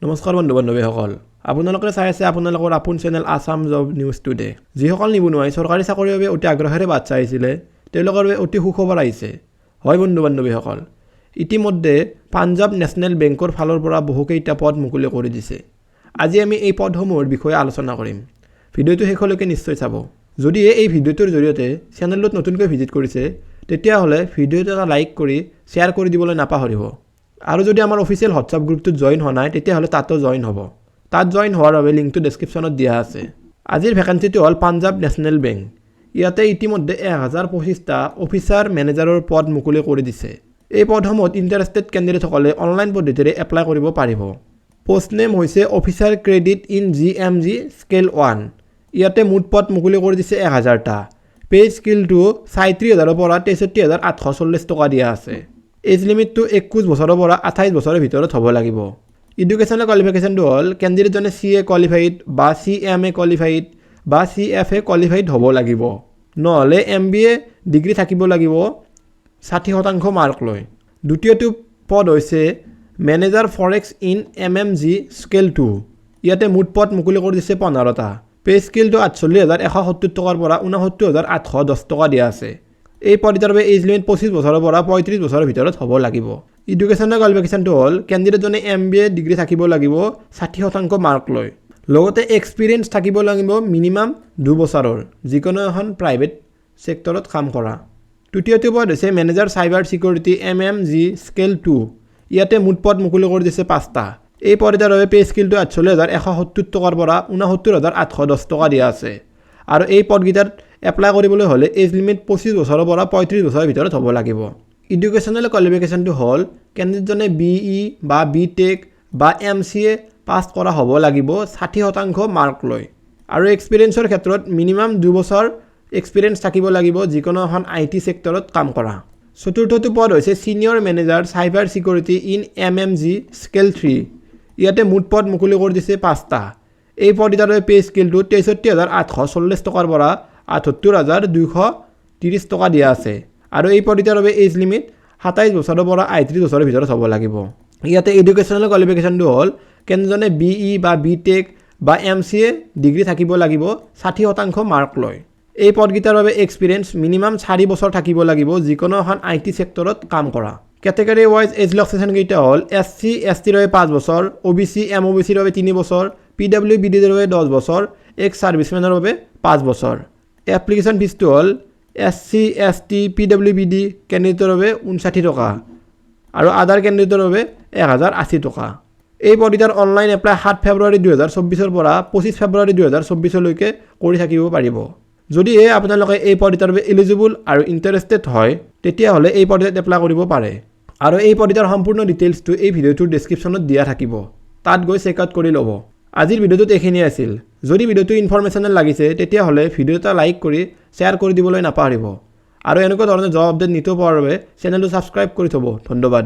নমস্কাৰ বন্ধু বান্ধৱীসকল, আপোনালোকে চাই আছে আপোনালোকৰ আপোন channel Assam job news today. যিসকল নিবনুৱাই চৰকাৰী চাকৰিৰ বাবে অতি আগ্ৰহেৰে বাট চাই আহিছিলে তেওঁলোকৰ বাবে অতি সুখবৰ আহিছে। হয় বন্ধু বান্ধৱীসকল, ইতিমধ্যে পাঞ্জাৱ নেশ্যনেল বেংকৰ ফালৰ পৰা বহুকেইটা পদ মুকলি কৰি দিছে। আজি আমি এই পদসমূহৰ বিষয়ে আলোচনা কৰিম। ভিডিঅ'টো শেষলৈকে নিশ্চয় চাব। যদি এই ভিডিঅ'টোৰ জৰিয়তে চেনেলটোত নতুনকৈ ভিজিট কৰিছে তেতিয়াহ'লে ভিডিঅ'টো এটা লাইক কৰি শ্বেয়াৰ কৰি দিবলৈ নাপাহৰিব। আৰু যদি আমাৰ অফিচিয়েল হোৱাটছআপ গ্ৰুপটোত জইন হোৱা নাই তেতিয়াহ'লে তাতো জইন হ'ব। তাত জইন হোৱাৰ বাবে লিংকটো ডেছক্ৰিপশ্যনত দিয়া আছে। আজিৰ ভেকেঞ্চিটো হ'ল পাঞ্জাৱ নেশ্যনেল বেংক। ইয়াতে ইতিমধ্যে 1025টা অফিচাৰ মেনেজাৰৰ পদ মুকলি কৰি দিছে। এই পদসমূহত ইণ্টাৰেষ্টেড কেণ্ডিডেটসকলে অনলাইন পদ্ধতিৰে এপ্লাই কৰিব পাৰিব। পোষ্ট নেম হৈছে officer credit in GMG scale 1। ইয়াতে মুঠ পদ মুকলি কৰি দিছে 1000টা। পে স্কেলটো 37,000ৰ পৰা 63,840 টকা দিয়া আছে। এজ লিমিটটো 21 বছৰৰ পৰা 28 বছৰৰ ভিতৰত হ'ব লাগিব। এডুকেশ্যনেল কোৱালিফিকেশ্যনটো হ'ল কেণ্ডিডেটজনে CA কোৱালিফাইড বা CMA কোৱালিফাইড বা CFA কোৱালিফাইড হ'ব লাগিব। নহ'লে MBA ডিগ্ৰী থাকিব লাগিব 60% মাৰ্ক লৈ। দ্বিতীয়টো পদ হৈছে manager forex in MMG scale 2। ইয়াতে মুঠ পদ মুকলি কৰি দিছে 15টা। পে স্কেলটো 48,170 টকাৰ পৰা 69,810 টকা দিয়া আছে। এই পদটোৰ বাবে এজ লিমিট 25 বছৰৰ পৰা 35 বছৰৰ ভিতৰত হ'ব লাগিব। এডুকেশ্যনেল কোৱালিফিকেশ্যনটো হ'ল কেণ্ডিডেটজনে MBA ডিগ্ৰী থাকিব লাগিব 60% মাৰ্ক লৈ। লগতে এক্সপিৰিয়েঞ্চ থাকিব লাগিব মিনিমাম 2 বছৰৰ যিকোনো এখন প্ৰাইভেট ছেক্টৰত কাম কৰা। তৃতীয়টো পদ হৈছে manager cyber security MMG scale 2। ইয়াতে মুঠ পদ মুকলি কৰি দিছে 5টা। এই পদটোৰ বাবে পে স্কেলটো 48,170 টকাৰ পৰা 69,810 টকা দিয়া আছে। আৰু এই পদকেইটাত এপ্লাই কৰিবলৈ হ'লে এজ লিমিট 25 বছৰৰ পৰা 35 বছৰৰ ভিতৰত হ'ব লাগিব। এডুকেশ্যনেল কোৱালিফিকেশ্যনটো হ'ল কেণ্ডিডেটজনে BE বা BTech বা MCA পাছ কৰা হ'ব লাগিব 60% মাৰ্ক লৈ। আৰু এক্সপিৰিয়েঞ্চৰ ক্ষেত্ৰত মিনিমাম 2 বছৰ এক্সপিৰিয়েঞ্চ থাকিব লাগিব যিকোনো এখন IT ছেক্টৰত কাম কৰা। চতুৰ্থটো পদ হৈছে senior manager cyber security in MMG scale 3। ইয়াতে মুঠ পদ মুকলি কৰি দিছে 5টা। এই পদকেইটাৰ বাবে পে স্কেলটো 63,840 টকাৰ পৰা 78,230 টকা দিয়া আছে। আৰু এই পদকেইটাৰ বাবে এজ লিমিট 27 বছৰৰ পৰা 38 বছৰৰ ভিতৰত হ'ব লাগিব। ইয়াতে এডুকেশ্যনেল কোৱালিফিকেশ্যনটো হ'ল কেণ্ডিডেটজনে BE বা BTech বা MCA ডিগ্ৰী থাকিব লাগিব 60% মাৰ্ক লৈ। এই পদকেইটাৰ বাবে এক্সপিৰিয়েঞ্চ মিনিমাম 4 বছৰ থাকিব লাগিব যিকোনো এখন IT ছেক্টৰত কাম কৰা। কেটেগৰী ৱাইজ এজ ৰিলেক্সেশ্যন কেইটা হ'ল SC STৰ বাবে 5 বছৰ, OBC MOBCৰ বাবে 3 বছৰ, PWBDৰ বাবে 10 বছৰ, এক্স ছাৰ্ভিচমেনৰ বাবে 5 বছৰ। এপ্লিকেশ্যন ফিজটো হ'ল SC ST PWBD কেণ্ডিডেটৰ বাবে 59 টকা আৰু আদাৰ কেণ্ডিডেটৰ বাবে 1080 টকা। এই পদকেইটাৰ অনলাইন এপ্লাই 7 ফেব্ৰুৱাৰী 2024 পৰা 25 ফেব্ৰুৱাৰী 2024 লৈকে কৰি থাকিব পাৰিব। যদিহে আপোনালোকে এই পদকেইটাৰ বাবে এলিজিবল আৰু ইণ্টাৰেষ্টেড হয় তেতিয়াহ'লে এই পদকেইটাত এপ্লাই কৰিব পাৰে। আৰু এই পদকেইটাৰ সম্পূৰ্ণ ডিটেইলছটো এই ভিডিঅ'টোৰ ডেছক্ৰিপশ্যনত দিয়া থাকিব। তাত গৈ চেক আউট কৰি ল'ব। আজিৰ ভিডিঅ'টোত এইখিনিয়ে আছিল। যদি ভিডিঅ'টো ইনফৰমেশ্যনেল লাগিছে তেতিয়াহ'লে ভিডিঅ' এটা লাইক কৰি শ্বেয়াৰ কৰি দিবলৈ নাপাহৰিব। আৰু এনেকুৱা ধৰণৰ জব আপডেট নিতৌ পোৱাৰ বাবে চেনেলটো ছাবস্ক্ৰাইব কৰি থ'ব। ধন্যবাদ।